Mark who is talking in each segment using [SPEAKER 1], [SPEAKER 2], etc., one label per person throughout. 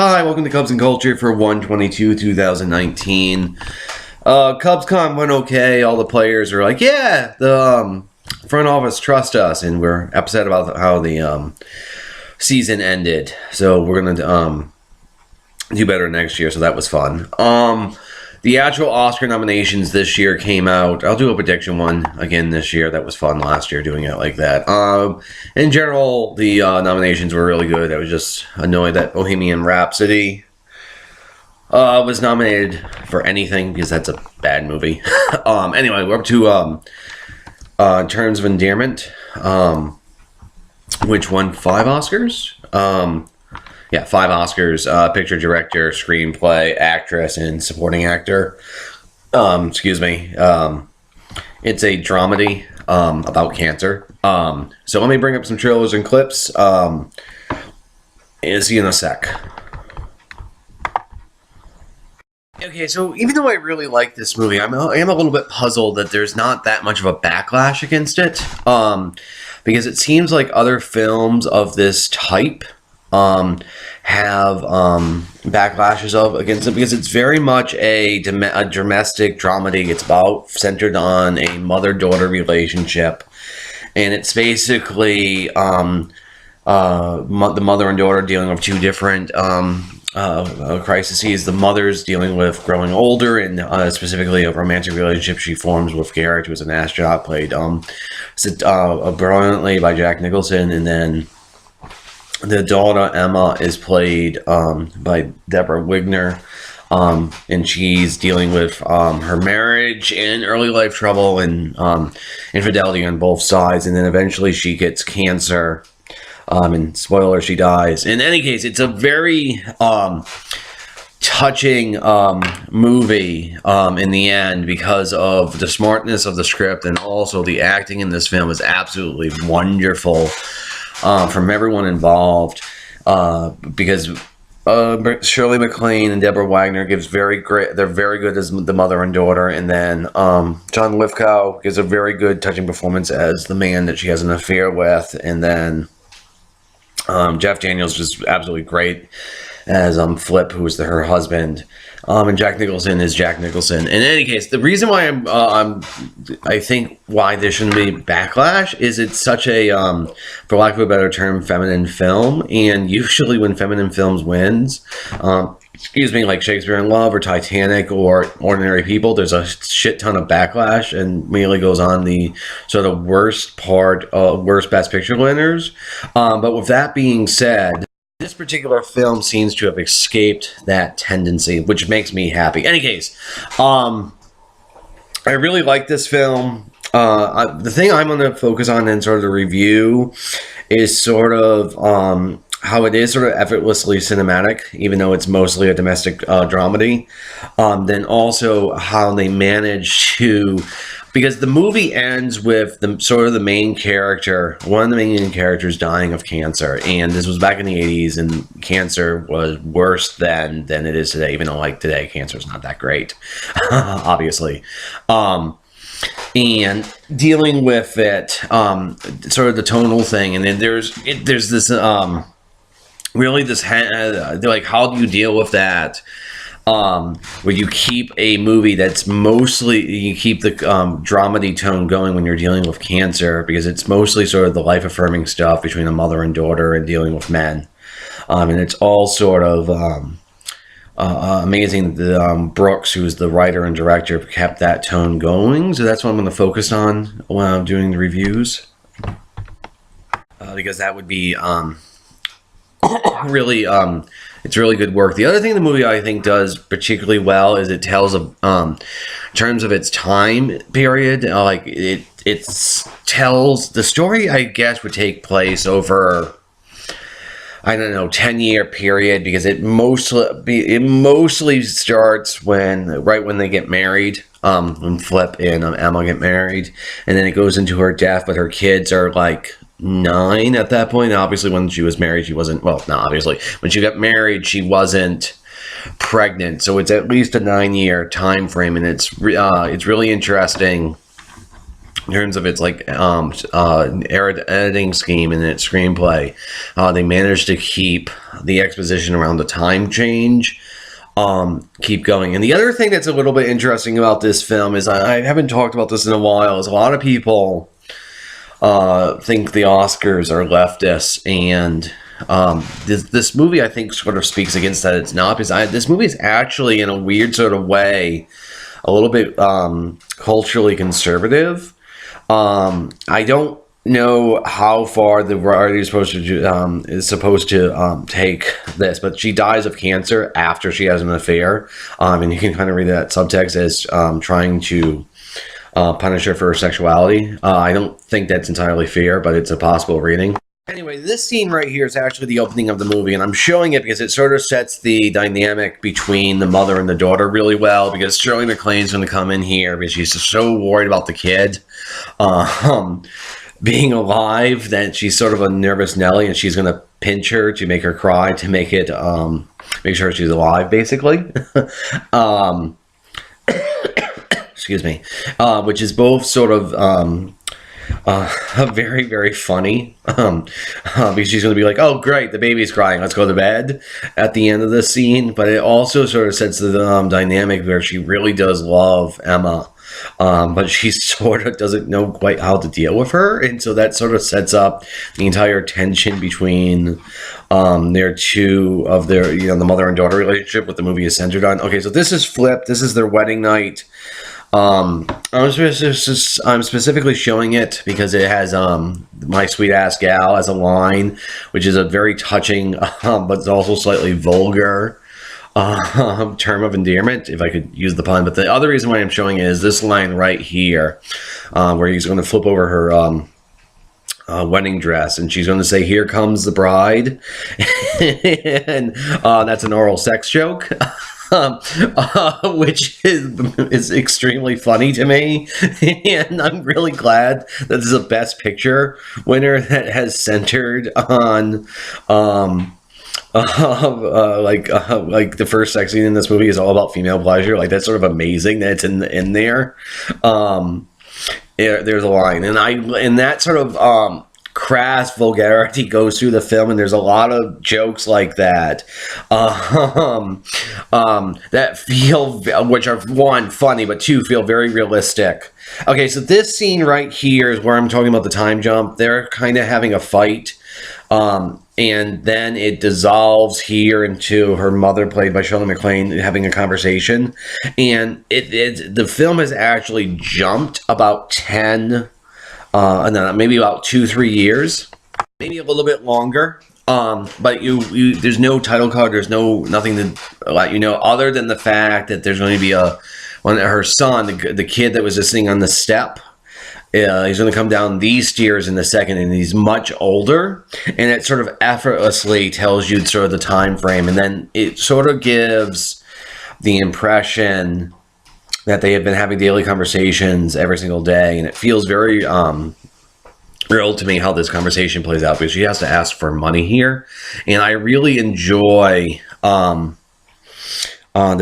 [SPEAKER 1] Hi, welcome to Cubs and Culture for 1/22/2019. CubsCon went okay. All the players are like, yeah, the front office trust us, and we're upset about how the season ended. So we're going to do better next year, so that was fun. The actual Oscar nominations this year came out. I'll do a prediction one again this year. That was fun last year doing it like that. In general, the nominations were really good. I was just annoyed that Bohemian Rhapsody was nominated for anything because that's a bad movie. Anyway, we're up to Terms of Endearment, which won 5 Oscars. Yeah, 5 Oscars, picture, director, screenplay, actress, and supporting actor. Excuse me. It's a dramedy about cancer. So let me bring up some trailers and clips. See you in a sec. Okay, so even though I really like this movie, I am a little bit puzzled that there's not that much of a backlash against it. Because it seems like other films of this type have backlashes against it, because it's very much a domestic dramedy. It's centered on a mother-daughter relationship, and it's basically the mother and daughter dealing with 2 different crises. The mother's dealing with growing older, and specifically a romantic relationship she forms with Garrett, who is an astronaut, played brilliantly by Jack Nicholson, and then the daughter, Emma, is played by Deborah Wigner, and she's dealing with her marriage and early life trouble and infidelity on both sides, and then eventually she gets cancer, and spoiler, she dies. In any case, it's a very touching movie in the end, because of the smartness of the script, and also the acting in this film is absolutely wonderful. From everyone involved, because Shirley MacLaine and Deborah Wagner they're very good as the mother and daughter, and then John Lithgow gives a very good touching performance as the man that she has an affair with, and then Jeff Daniels is absolutely great as Flip, who is her husband, and Jack Nicholson is Jack Nicholson. In any case, the reason why I think why there shouldn't be backlash is it's such a, for lack of a better term, feminine film, and usually when feminine films wins, like Shakespeare in Love or Titanic or Ordinary People, there's a shit ton of backlash and immediately goes on the sort of worst Best Picture winners. But with that being said, this particular film seems to have escaped that tendency, which makes me happy. In any case, I really like this film. The thing I'm going to focus on in sort of the review is sort of how it is sort of effortlessly cinematic, even though it's mostly a domestic dramedy. Then also how they manage to... Because the movie ends with the main character, one of the main characters dying of cancer. And this was back in the 80s, and cancer was worse than it is today, even though, like, today, cancer is not that great, obviously. And dealing with it, sort of the tonal thing. And then there's this, really this, like, how do you deal with that? Where you keep a movie that's you keep the dramedy tone going when you're dealing with cancer, because it's mostly sort of the life-affirming stuff between a mother and daughter and dealing with men. And it's all sort of amazing that Brooks, who's the writer and director, kept that tone going. So that's what I'm going to focus on when I'm doing the reviews. Because that would be really... it's really good work. The other thing the movie I think does particularly well is it tells in terms of its time period. Like it tells the story, I guess, would take place over, I don't know, 10-year period, because it mostly starts right when they get married. When Flip and Emma get married, and then it goes into her death, but her kids are like 9 at that point. Obviously, when she was married, she wasn't, well, not obviously. When she got married, she wasn't pregnant. So it's at least a 9-year time frame, and it's really interesting in terms of its like editing scheme and its screenplay. They managed to keep the exposition around the time change keep going. And the other thing that's a little bit interesting about this film is I haven't talked about this in a while, is a lot of people think the Oscars are leftist, and this movie I think sort of speaks against that. It's not, because this movie is actually in a weird sort of way a little bit culturally conservative. I don't know how far the writer is supposed to take this, but she dies of cancer after she has an affair, and you can kind of read that subtext as trying to punish her for her sexuality. I don't think that's entirely fair, but it's a possible reading. Anyway, this scene right here is actually the opening of the movie, and I'm showing it because it sort of sets the dynamic between the mother and the daughter really well, because Shirley MacLaine's going to come in here because she's so worried about the kid being alive that she's sort of a nervous Nelly, and she's going to pinch her to make her cry, to make it make sure she's alive, basically. Excuse me. Which is both sort of very, very funny, because she's going to be like, oh great, the baby's crying, let's go to bed at the end of the scene. But it also sort of sets the dynamic where she really does love Emma, but she sort of doesn't know quite how to deal with her, and so that sort of sets up the entire tension between their the mother and daughter relationship, what the movie is centered on. Okay, so this is flipped. This is their wedding night. I'm specifically showing it because it has my sweet ass gal as a line, which is a very touching but it's also slightly vulgar term of endearment, if I could use the pun. But the other reason why I'm showing it is this line right here, where he's going to flip over her wedding dress, and she's going to say, "Here comes the bride," and that's an oral sex joke. Which is extremely funny to me, and I'm really glad that this is a Best Picture winner that has centered on like the first sex scene in this movie is all about female pleasure. Like, that's sort of amazing that it's in there. There's a line, and that sort of crass vulgarity goes through the film, and there's a lot of jokes like that that feel, which are, one, funny, but two, feel very realistic. Okay, so this scene right here is where I'm talking about the time jump. They're kind of having a fight, and then it dissolves here into her mother, played by Shirley MacLaine, having a conversation, and the film has actually jumped about 10 and then maybe about 2-3 years, maybe a little bit longer. But there's no title card. There's nothing to let you know, other than the fact that there's going to be her son, the kid that was just sitting on the step. He's going to come down these stairs in a second, and he's much older, and it sort of effortlessly tells you sort of the time frame, and then it sort of gives the impression that they have been having daily conversations every single day, and it feels very real to me how this conversation plays out, because she has to ask for money here, and I really enjoy the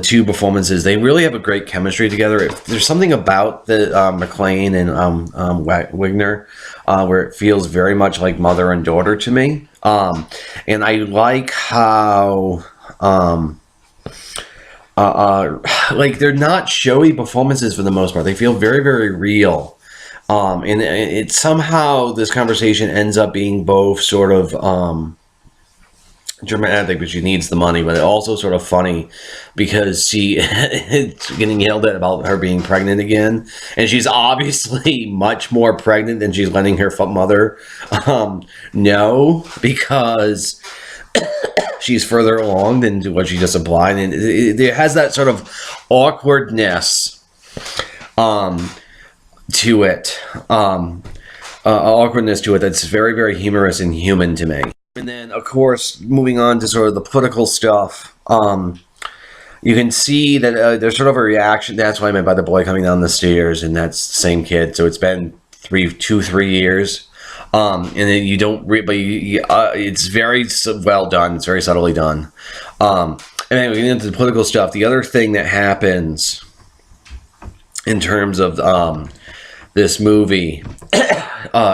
[SPEAKER 1] two performances. They really have a great chemistry together. There's something about the MacLaine and Wigner where it feels very much like mother and daughter to me, and I like how like, they're not showy performances for the most part. They feel very, very real. And it somehow, this conversation ends up being both sort of dramatic, but she needs the money, but also sort of funny, because she is getting yelled at about her being pregnant again, and she's obviously much more pregnant than she's letting her mother know, because she's further along than what she just implied, and it has that sort of awkwardness to it, that's very, very humorous and human to me. And then, of course, moving on to sort of the political stuff, you can see that there's sort of a reaction. That's what I meant by the boy coming down the stairs, and that's the same kid. So it's been 3 years. And then you don't, but it's very well done. It's very subtly done. And then we get into the political stuff. The other thing that happens in terms of this movie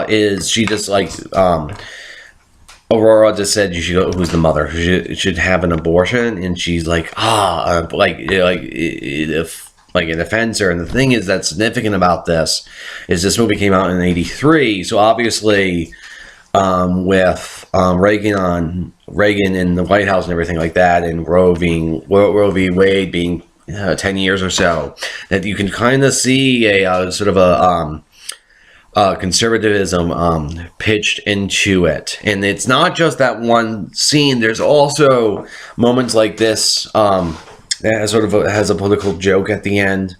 [SPEAKER 1] is she just like Aurora just said you should go, who's the mother who should have an abortion, and she's like if like it offends her. And the thing is that's significant about this is this movie came out in '83, so obviously with Reagan in the White House and everything like that, and Roe v. Wade being 10 years or so, that you can kind of see a sort of a conservatism pitched into it. And it's not just that one scene. There's also moments like this that sort of has a political joke at the end,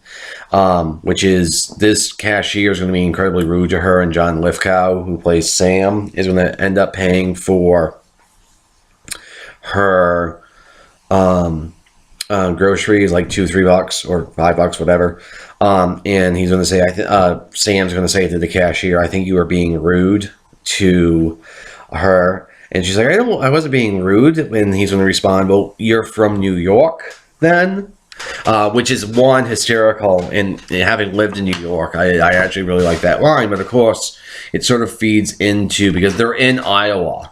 [SPEAKER 1] which is this cashier is going to be incredibly rude to her, and John Lithgow, who plays Sam, is going to end up paying for her groceries, like $2-3 or $5, whatever. And he's going to say, Sam's going to say to the cashier, "I think you were being rude to her." And she's like, I wasn't being rude." And he's going to respond, "Well, you're from New York then?" Which is one hysterical, and having lived in New York, I actually really like that line. But of course, it sort of feeds into, because they're in Iowa.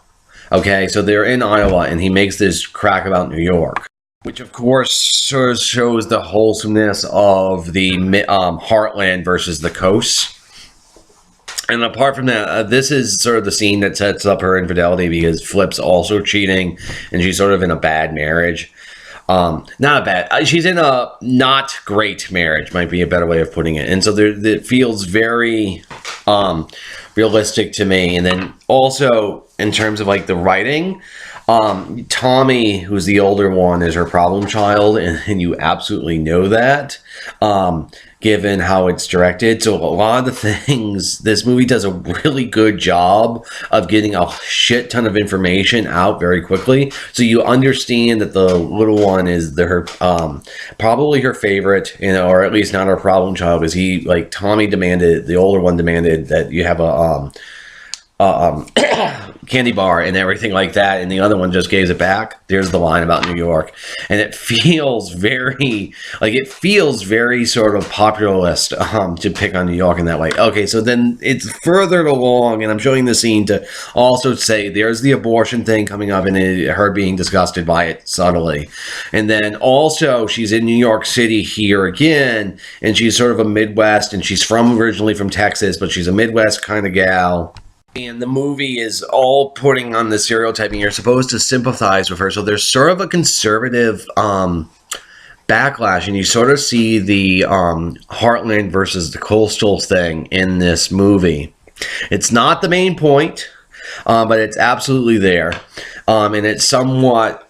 [SPEAKER 1] Okay, so they're in Iowa, and he makes this crack about New York, which of course sort of shows the wholesomeness of the heartland versus the coast. And apart from that, this is sort of the scene that sets up her infidelity, because Flip's also cheating, and she's sort of in a bad marriage. She's in a not great marriage, might be a better way of putting it. And so it feels very realistic to me. And then also in terms of like the writing, Tommy, who's the older one, is her problem child, and you absolutely know that, given how it's directed. So a lot of the things, this movie does a really good job of getting a shit ton of information out very quickly. So you understand that the little one is probably her favorite, or at least not her problem child, because the older one demanded that you have a candy bar and everything like that, and the other one just gives it back. There's the line about New York, and it feels very sort of populist to pick on New York in that way. Okay, so then it's further along, and I'm showing the scene to also say there's the abortion thing coming up, and her being disgusted by it subtly. And then also she's in New York City here again, and she's sort of a Midwest, and she's originally from Texas, but she's a Midwest kind of gal. And the movie is all putting on the stereotyping. You're supposed to sympathize with her. So there's sort of a conservative backlash, and you sort of see the heartland versus the coastal thing in this movie. It's not the main point, but it's absolutely there. And it's somewhat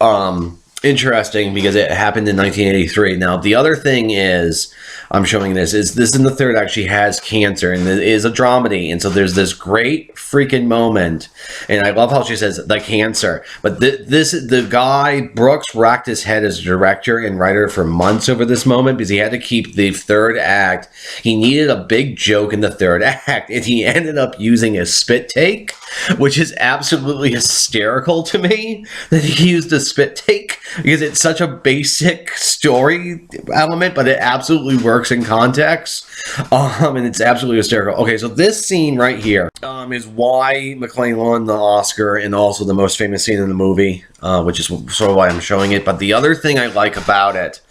[SPEAKER 1] interesting because it happened in 1983. Now, the other thing is, I'm showing this in the third act, she has cancer, and it is a dramedy, and so there's this great freaking moment, and I love how she says the cancer, but the guy Brooks racked his head as director and writer for months over this moment, because he had to keep the third act. He needed a big joke in the third act, and he ended up using a spit take, which is absolutely hysterical to me that he used a spit take, because it's such a basic story element, but it absolutely works in context, and it's absolutely hysterical. Okay, so this scene right here is why McClane won the Oscar, and also the most famous scene in the movie, which is sort of why I'm showing it. But the other thing I like about it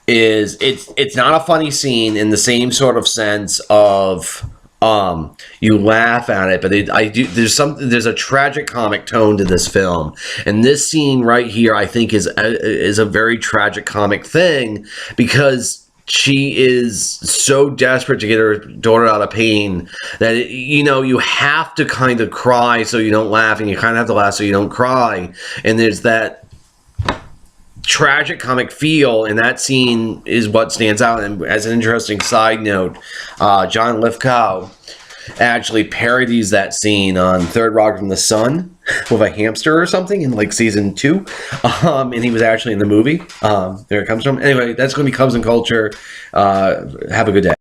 [SPEAKER 1] is it's not a funny scene in the same sort of sense of you laugh at it, but there's a tragic comic tone to this film, and this scene right here I think is a very tragic comic thing, because she is so desperate to get her daughter out of pain that, you have to kind of cry so you don't laugh, and you kind of have to laugh so you don't cry. And there's that tragic comic feel, and that scene is what stands out. And as an interesting side note, John Lithgow actually parodies that scene on Third Rock from the Sun with a hamster or something in like season 2, and he was actually in the movie. There it comes from. Anyway, that's going to be Cubs and Culture. Have a good day.